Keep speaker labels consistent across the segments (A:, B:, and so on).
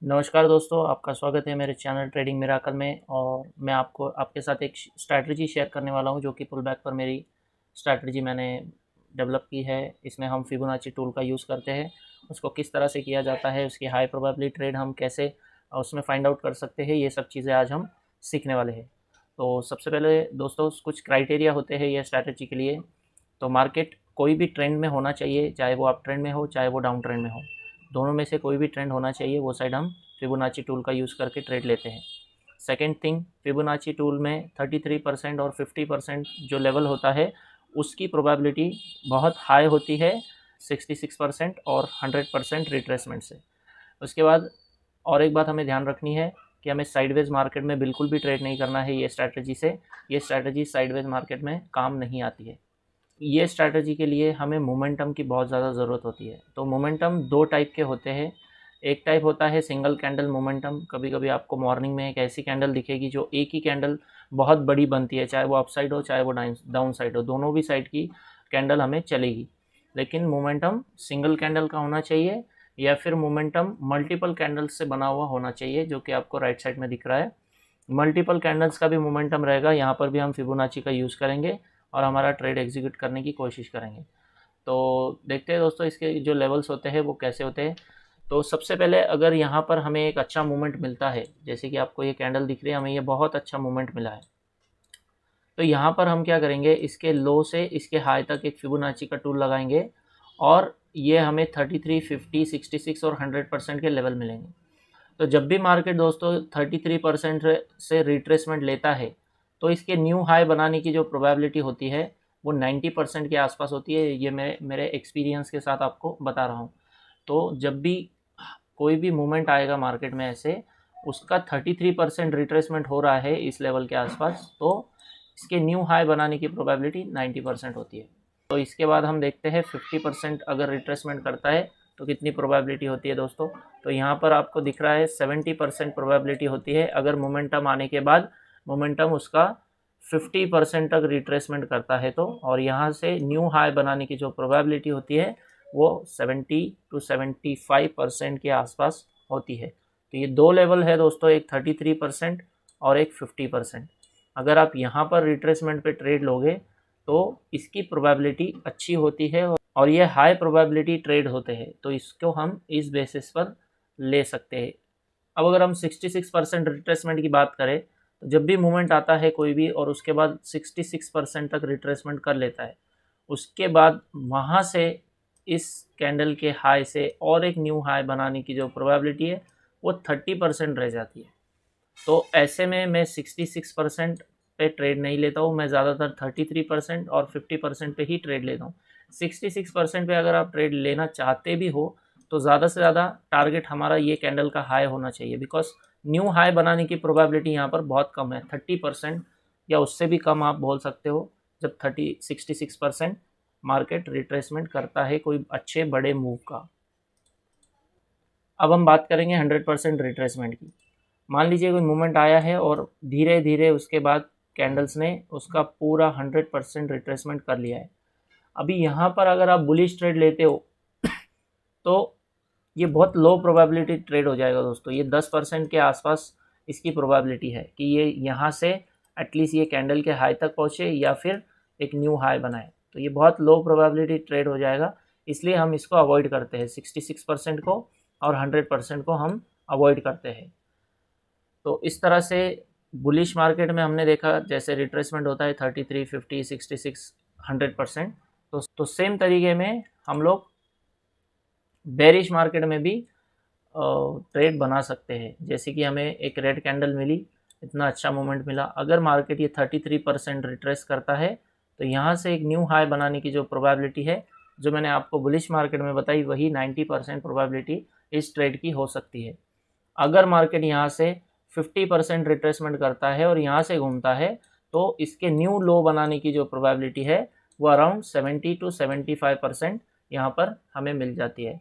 A: नमस्कार दोस्तों, आपका स्वागत है मेरे चैनल ट्रेडिंग मिराकल में। और मैं आपके साथ एक स्ट्रैटेजी शेयर करने वाला हूं जो कि पुल बैक पर मेरी स्ट्रैटेजी मैंने डेवलप की है। इसमें हम फिबोनाची टूल का यूज़ करते हैं। उसको किस तरह से किया जाता है, उसकी हाई प्रोबेबिलिटी ट्रेड हम कैसे उसमें फाइंड आउट कर सकते हैं, ये सब चीज़ें आज हम सीखने वाले हैं। तो सबसे पहले दोस्तों कुछ क्राइटेरिया होते हैं ये स्ट्रैटेजी के लिए। तो मार्केट कोई भी ट्रेंड में होना चाहिए, चाहे वो अप ट्रेंड में हो चाहे वो डाउन ट्रेंड में हो। दोनों में से कोई भी ट्रेंड होना चाहिए, वो साइड हम फिबोनाची टूल का यूज़ करके ट्रेड लेते हैं। सेकेंड थिंग, फिबोनाची टूल में 33% और 50% जो लेवल होता है उसकी प्रोबेबिलिटी बहुत हाई होती है, 66% और 100% रिट्रेसमेंट से। उसके बाद और एक बात हमें ध्यान रखनी है कि हमें साइडवेज मार्केट में बिल्कुल भी ट्रेड नहीं करना है ये स्ट्रैटेजी से। ये स्ट्रैटेजी साइडवेज मार्केट में काम नहीं आती है। ये स्ट्रैटेजी के लिए हमें मोमेंटम की बहुत ज़्यादा ज़रूरत होती है। तो मोमेंटम दो टाइप के होते हैं। एक टाइप होता है सिंगल कैंडल मोमेंटम। कभी कभी आपको मॉर्निंग में एक ऐसी कैंडल दिखेगी जो एक ही कैंडल बहुत बड़ी बनती है, चाहे वो अप साइड हो चाहे वो डाउन साइड हो, दोनों भी साइड की कैंडल हमें चलेगी। लेकिन मोमेंटम सिंगल कैंडल का होना चाहिए या फिर मोमेंटम मल्टीपल कैंडल्स से बना हुआ होना चाहिए, जो कि आपको राइट साइड में दिख रहा है। मल्टीपल कैंडल्स का भी मोमेंटम रहेगा, यहाँ पर भी हम फिबोनाची का यूज़ करेंगे और हमारा ट्रेड एग्जीक्यूट करने की कोशिश करेंगे। तो देखते हैं दोस्तों इसके जो लेवल्स होते हैं वो कैसे होते हैं। तो सबसे पहले अगर यहाँ पर हमें एक अच्छा मूवमेंट मिलता है, जैसे कि आपको ये कैंडल दिख रही है, हमें ये बहुत अच्छा मूवमेंट मिला है, तो यहाँ पर हम क्या करेंगे, इसके लो से इसके हाई तक एक फिबोनाची का टूल लगाएंगे और ये हमें 33, 50, 66 और 100% के लेवल मिलेंगे। तो जब भी मार्केट दोस्तों 33% से रिट्रेसमेंट लेता है तो इसके न्यू हाई बनाने की जो प्रोबेबिलिटी होती है वो 90% के आसपास होती है। ये मैं मेरे एक्सपीरियंस के साथ आपको बता रहा हूँ। तो जब भी कोई भी मूवमेंट आएगा मार्केट में ऐसे, उसका 33% रिट्रेसमेंट हो रहा है इस लेवल के आसपास, तो इसके न्यू हाई बनाने की प्रोबेबिलिटी 90% होती है। तो इसके बाद हम देखते हैं 50% अगर रिट्रेसमेंट करता है तो कितनी प्रोबेबिलिटी होती है दोस्तों। तो यहाँ पर आपको दिख रहा है 70% प्रोबेबिलिटी होती है अगर मोमेंटम आने के बाद मोमेंटम उसका 50% तक रिट्रेसमेंट करता है तो, और यहाँ से न्यू हाई बनाने की जो प्रोबेबिलिटी होती है वो 70 to 75% के आसपास होती है। तो ये दो लेवल है दोस्तों, एक 33% और एक 50%। अगर आप यहाँ पर रिट्रेसमेंट पे ट्रेड लोगे तो इसकी प्रोबेबिलिटी अच्छी होती है और ये हाई प्रोबेबिलिटी ट्रेड होते हैं, तो इसको हम इस बेसिस पर ले सकते हैं। अब अगर हम 66% रिट्रेसमेंट की बात करें, तो जब भी मूवमेंट आता है कोई भी और उसके बाद 66% तक रिट्रेसमेंट कर लेता है, उसके बाद वहाँ से इस कैंडल के हाई से और एक न्यू हाई बनाने की जो प्रोबेबिलिटी है वो 30% रह जाती है। तो ऐसे में मैं 66% पे ट्रेड नहीं लेता हूँ, मैं ज़्यादातर 33% और 50% पे ही ट्रेड लेता हूँ। 66% पे अगर आप ट्रेड लेना चाहते भी हो तो ज़्यादा से ज़्यादा टारगेट हमारा ये कैंडल का हाई होना चाहिए, बिकॉज न्यू हाई बनाने की प्रोबेबिलिटी यहाँ पर बहुत कम है, 30% या उससे भी कम आप बोल सकते हो। जब 66% मार्केट रिट्रेसमेंट करता है कोई अच्छे बड़े मूव का। अब हम बात करेंगे 100% रिट्रेसमेंट की। मान लीजिए कोई मूवमेंट आया है और धीरे धीरे उसके बाद कैंडल्स ने उसका पूरा 100% रिट्रेसमेंट कर लिया है। अभी यहाँ पर अगर आप बुलिश ट्रेड लेते हो तो ये बहुत लो प्रोबेबिलिटी ट्रेड हो जाएगा दोस्तों। ये 10% के आसपास इसकी प्रोबेबिलिटी है कि ये यहाँ से एटलीस्ट ये कैंडल के हाई तक पहुँचे या फिर एक न्यू हाई बनाए। तो ये बहुत लो प्रोबेबिलिटी ट्रेड हो जाएगा, इसलिए हम इसको अवॉइड करते हैं। 66% को और 100% को हम अवॉइड करते हैं। तो इस तरह से बुलिश मार्केट में हमने देखा जैसे रिट्रेसमेंट होता है 33, 50, 66, 100%। तो सेम तरीके में हम लोग बेरिश मार्केट में भी ट्रेड बना सकते हैं। जैसे कि हमें एक रेड कैंडल मिली, इतना अच्छा मूवमेंट मिला, अगर मार्केट ये 33% रिट्रेस करता है तो यहाँ से एक न्यू हाई बनाने की जो प्रोबेबिलिटी है जो मैंने आपको बुलिश मार्केट में बताई, वही 90% प्रोबेबिलिटी इस ट्रेड की हो सकती है। अगर मार्केट यहाँ से 50% रिट्रेसमेंट करता है और यहाँ से घूमता है तो इसके न्यू लो बनाने की जो प्रोबेबिलिटी है वो अराउंड 70 to 75% यहाँ पर हमें मिल जाती है।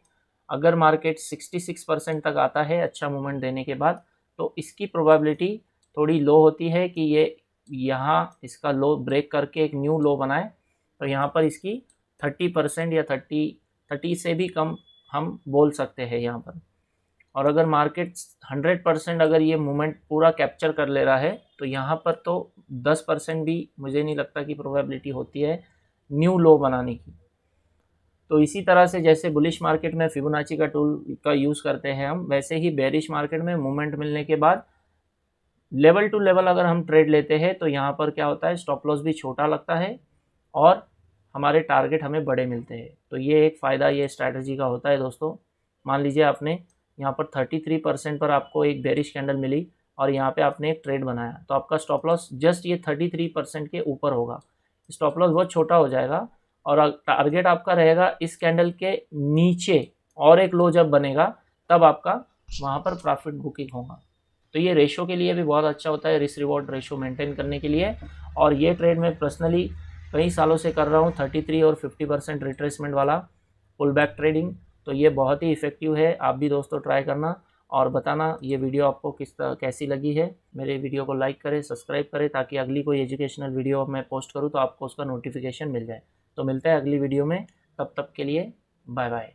A: अगर मार्केट 66% तक आता है अच्छा मूवमेंट देने के बाद, तो इसकी प्रोबेबिलिटी थोड़ी लो होती है कि ये यहाँ इसका लो ब्रेक करके एक न्यू लो बनाए। तो यहाँ पर इसकी 30% या 30 से भी कम हम बोल सकते हैं यहाँ पर। और अगर मार्केट 100% अगर ये मूवमेंट पूरा कैप्चर कर ले रहा है तो यहाँ पर तो 10% भी मुझे नहीं लगता कि प्रोबेबिलिटी होती है न्यू लो बनाने की। तो इसी तरह से जैसे बुलिश मार्केट में फिबोनाची का टूल का यूज़ करते हैं हम, वैसे ही बेरिश मार्केट में मूवमेंट मिलने के बाद लेवल टू लेवल अगर हम ट्रेड लेते हैं तो यहाँ पर क्या होता है, स्टॉप लॉस भी छोटा लगता है और हमारे टारगेट हमें बड़े मिलते हैं। तो ये एक फ़ायदा ये स्ट्रैटेजी का होता है दोस्तों। मान लीजिए आपने यहाँ पर 33% पर आपको एक बेरिश कैंडल मिली और यहाँ पे आपने एक ट्रेड बनाया, तो आपका स्टॉप लॉस जस्ट ये 33% के ऊपर होगा। स्टॉप लॉस बहुत छोटा हो जाएगा और टारगेट आपका रहेगा इस कैंडल के नीचे, और एक लो जब बनेगा तब आपका वहाँ पर प्रॉफिट बुकिंग होगा। तो ये रेशो के लिए भी बहुत अच्छा होता है, रिस्क रिवॉर्ड रेशो मेंटेन करने के लिए। और ये ट्रेड मैं पर्सनली कई सालों से कर रहा हूँ, 33 और 50% रिट्रेसमेंट वाला पुल बैक ट्रेडिंग। तो ये बहुत ही इफ़ेक्टिव है, आप भी दोस्तों ट्राई करना और बताना ये वीडियो आपको कैसी लगी है। मेरे वीडियो को लाइक करें, सब्सक्राइब करें, ताकि अगली कोई एजुकेशनल वीडियो मैं पोस्ट करूँ तो आपको उसका नोटिफिकेशन मिल जाए। तो मिलता है अगली वीडियो में, तब तक के लिए बाय बाय।